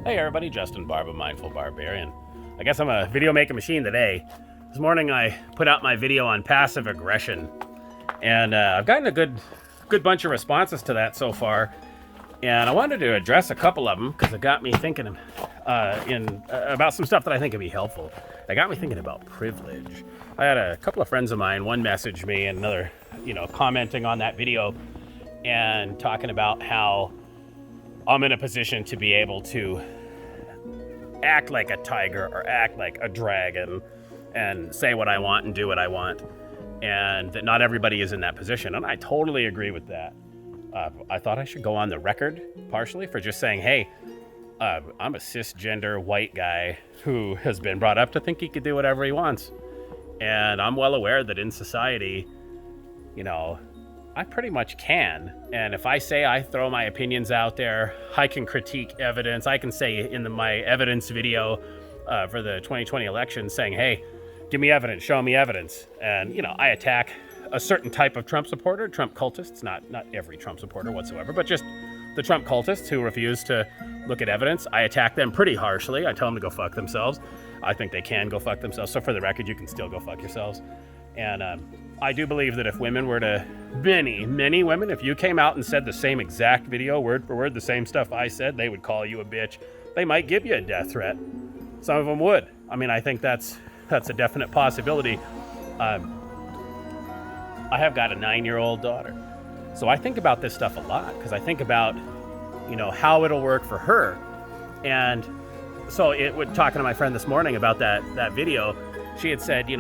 Hey everybody, Justin Barba, Mindful Barbarian. I guess I'm a video making machine today. This morning I put out my video on passive aggression, and I've gotten a good bunch of responses to that so far. And I wanted to address a couple of them because it got me thinking about some stuff that I think would be helpful. It got me thinking about privilege. I had a couple of friends of mine, one messaged me and another, commenting on that video and talking about how I'm in a position to be able to act like a tiger or act like a dragon and say what I want and do what I want, and that not everybody is in that position. And I totally agree with that. I thought I should go on the record partially for just saying, hey, I'm a cisgender white guy who has been brought up to think he could do whatever he wants. And I'm well aware that in society, I pretty much can. And if I say I throw my opinions out there, I can critique evidence. I can say in my evidence video for the 2020 election saying, hey, give me evidence, show me evidence. And, I attack a certain type of Trump supporter, Trump cultists, not every Trump supporter whatsoever, but just the Trump cultists who refuse to look at evidence. I attack them pretty harshly. I tell them to go fuck themselves. I think they can go fuck themselves. So for the record, you can still go fuck yourselves. And I do believe that if women were to, many women, if you came out and said the same exact video, word for word, the same stuff I said, they would call you a bitch. They might give you a death threat. Some of them would. I think that's a definite possibility. I have got a 9-year-old daughter. So I think about this stuff a lot because I think about, how it'll work for her. And so talking to my friend this morning about that video, she had said,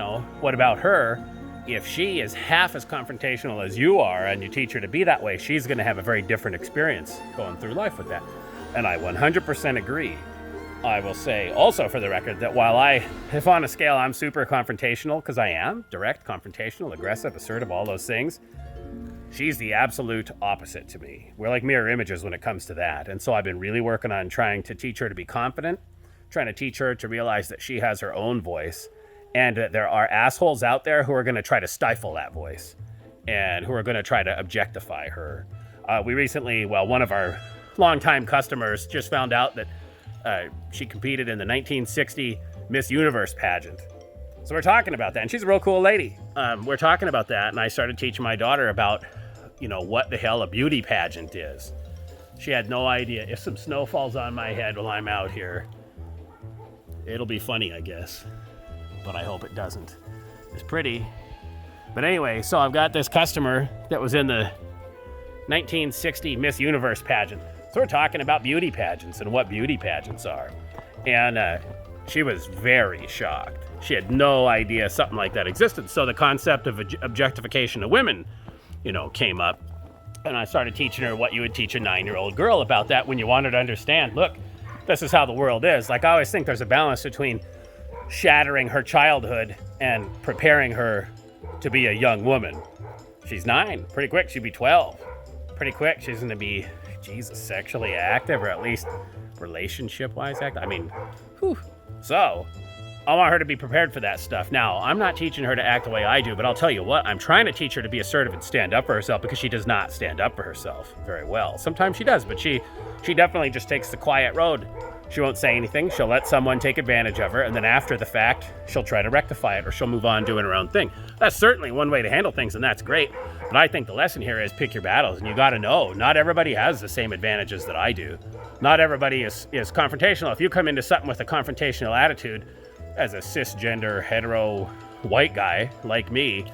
what about her? If she is half as confrontational as you are and you teach her to be that way, she's going to have a very different experience going through life with that. And I 100% agree. I will say also for the record that while if on a scale I'm super confrontational, because I am, direct, confrontational, aggressive, assertive, all those things, she's the absolute opposite to me. We're like mirror images when it comes to that. And so I've been really working on trying to teach her to be confident, trying to teach her to realize that she has her own voice, and that there are assholes out there who are going to try to stifle that voice and who are going to try to objectify her. We recently, one of our longtime customers just found out that she competed in the 1960 Miss Universe pageant. So we're talking about that, and she's a real cool lady. We're talking about that, and I started teaching my daughter about, what the hell a beauty pageant is. She had no idea. If some snow falls on my head while I'm out here, it'll be funny, I guess. But I hope it doesn't. It's pretty. But anyway, so I've got this customer that was in the 1960 Miss Universe pageant. So we're talking about beauty pageants and what beauty pageants are. And she was very shocked. She had no idea something like that existed. So the concept of objectification of women, came up. And I started teaching her what you would teach a 9-year-old girl about that when you wanted to understand, look, this is how the world is. Like, I always think there's a balance between shattering her childhood and preparing her to be a young woman. She's 9. Pretty quick, she'd be 12. Pretty quick, she's going to be, sexually active, or at least relationship-wise active. So I want her to be prepared for that stuff. Now, I'm not teaching her to act the way I do, but I'll tell you what, I'm trying to teach her to be assertive and stand up for herself, because she does not stand up for herself very well. Sometimes she does, but she definitely just takes the quiet road. She won't say anything. She'll let someone take advantage of her, and then after the fact, she'll try to rectify it, or she'll move on doing her own thing. That's certainly one way to handle things, and that's great. But I think the lesson here is pick your battles, and you got to know not everybody has the same advantages that I do. Not everybody is confrontational. If you come into something with a confrontational attitude as a cisgender, hetero, white guy like me,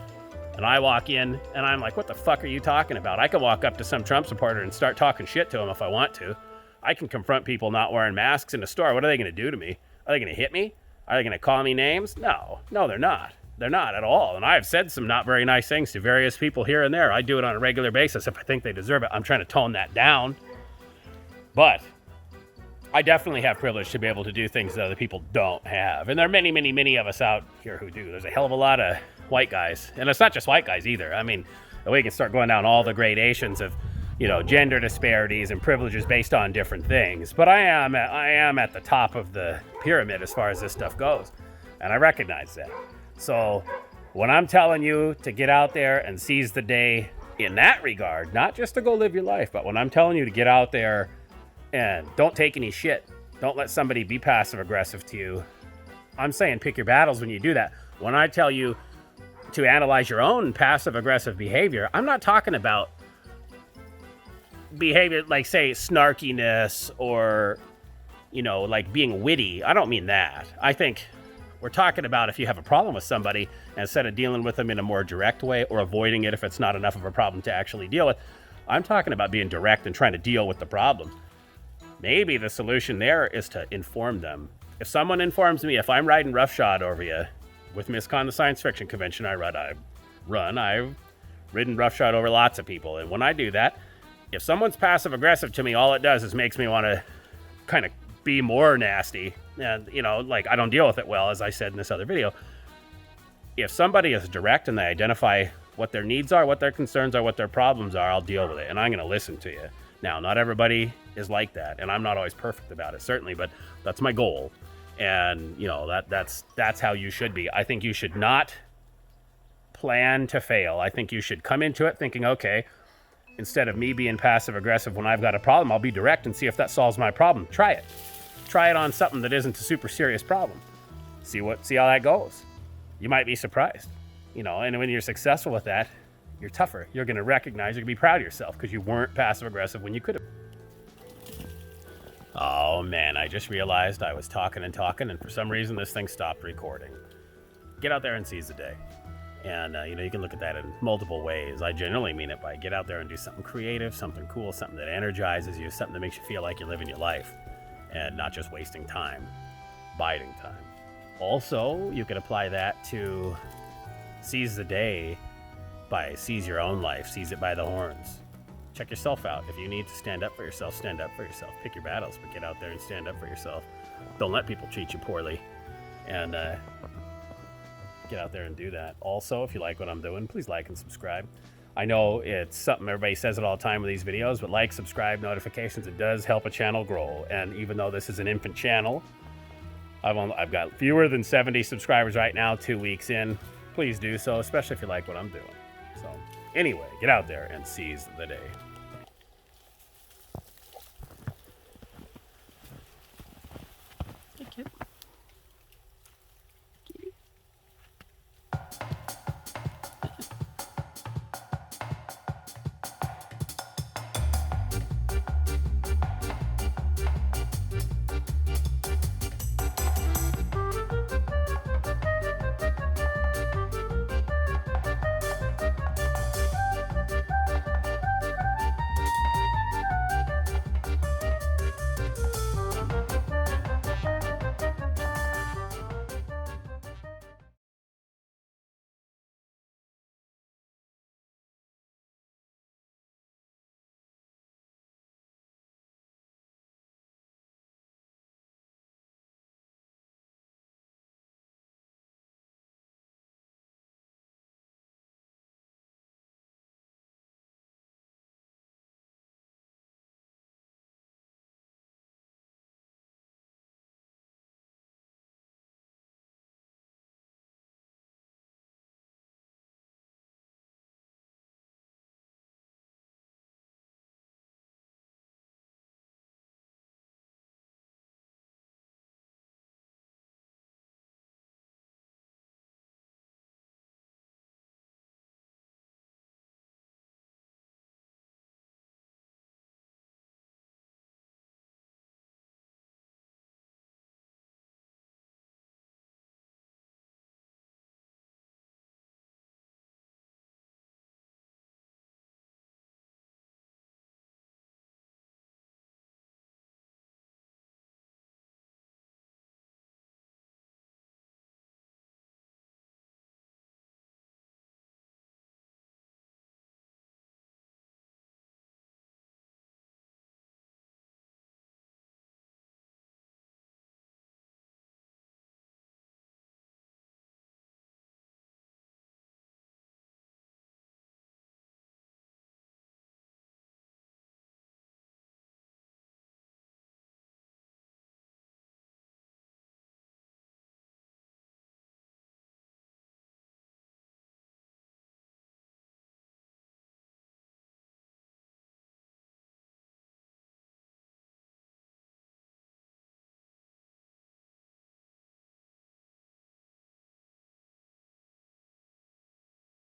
and I walk in and I'm like, what the fuck are you talking about? I can walk up to some Trump supporter and start talking shit to him if I want to. I can confront people not wearing masks in a store. What are they going to do to me? Are they going to hit me? Are they going to call me names? No, they're not. They're not at all. And I've said some not very nice things to various people here and there. I do it on a regular basis if I think they deserve it. I'm trying to tone that down. But I definitely have privilege to be able to do things that other people don't have. And there are many, many, many of us out here who do. There's a hell of a lot of white guys. And it's not just white guys either. We can start going down all the gradations of, gender disparities and privileges based on different things. But I am at the top of the pyramid as far as this stuff goes. And I recognize that. So when I'm telling you to get out there and seize the day in that regard, not just to go live your life, but when I'm telling you to get out there and don't take any shit, Don't let somebody be passive aggressive to you. I'm saying pick your battles when you do that. When I tell you to analyze your own passive aggressive behavior, I'm not talking about behavior like, say, snarkiness or, you know, like being witty. I don't mean that. I think we're talking about if you have a problem with somebody, and instead of dealing with them in a more direct way or avoiding it if it's not enough of a problem to actually deal with, I'm talking about being direct and trying to deal with the problem. Maybe the solution there is to inform them. If someone informs me, if I'm riding roughshod over you, with MISCON, the science fiction convention I've ridden roughshod over lots of people. And when I do that, if someone's passive aggressive to me, all it does is makes me want to kind of be more nasty. And, you know, like, I don't deal with it well, as I said in this other video. If somebody is direct and they identify what their needs are, what their concerns are, what their problems are, I'll deal with it. And I'm going to listen to you. Now, not everybody is like that, and I'm not always perfect about it, certainly, but that's my goal. And, you know, that's how you should be. I think you should not plan to fail. I think you should come into it thinking, okay, instead of me being passive aggressive when I've got a problem, I'll be direct and see if that solves my problem. Try it. Try it on something that isn't a super serious problem. See how that goes. You might be surprised, you know, and when you're successful with that, you're tougher. You're going to recognize, you're going to be proud of yourself because you weren't passive aggressive when you could have. Oh man, I just realized I was talking, and for some reason this thing stopped recording. Get out there and seize the day. And, you know, you can look at that in multiple ways. I generally mean it by get out there and do something creative, something cool, something that energizes you, something that makes you feel like you're living your life and not just wasting time, biding time. Also, you could apply that to seize the day by seize your own life, seize it by the horns. Check yourself out. If you need to stand up for yourself, stand up for yourself. Pick your battles, but get out there and stand up for yourself. Don't let people treat you poorly. And get out there and do that. Also, if you like what I'm doing, please like and subscribe. I know it's something everybody says it all the time with these videos, but like, subscribe, notifications, it does help a channel grow. And even though this is an infant channel, I've got fewer than 70 subscribers right now, 2 weeks in. Please do so, especially if you like what I'm doing. So anyway, get out there and seize the day.